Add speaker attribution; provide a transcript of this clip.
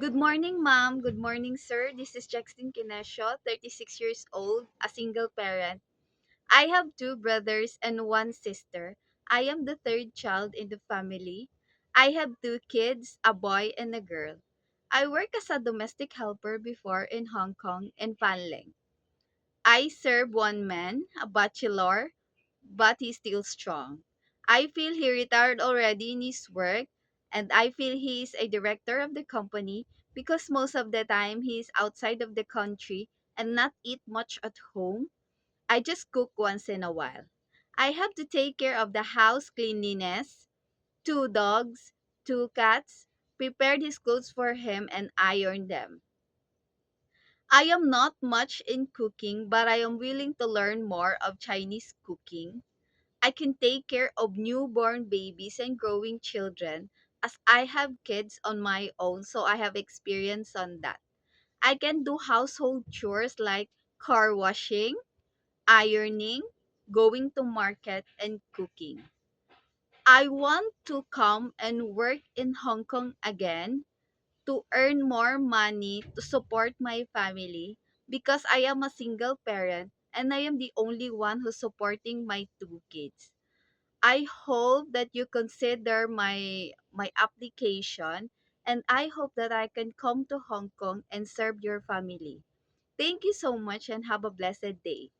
Speaker 1: Good morning, ma'am. Good morning, sir. This is Jackson Kinesio, 36 years old, a single parent. I have two brothers and one sister. I am the third child in the family. I have two kids, a boy and a girl. I work as a domestic helper before in Hong Kong and Panling. I serve one man, a bachelor, but he's still strong. I feel he retired already in his work, and I feel he is a director of the company because most of the time he is outside of the country and not eat much at home. I just cook once in a while. I have to take care of the house cleanliness, two dogs, two cats, prepared his clothes for him and iron them. I am not much in cooking, but I am willing to learn more of Chinese cooking. I can take care of newborn babies and growing children as I have kids on my own, so I have experience on that. I can do household chores like car washing, ironing, going to market, and cooking. I want to come and work in Hong Kong again to earn more money to support my family because I am a single parent and I am the only one who's supporting my two kids. I hope that you consider my application and I hope that I can come to Hong Kong and serve your family. Thank you so much and have a blessed day.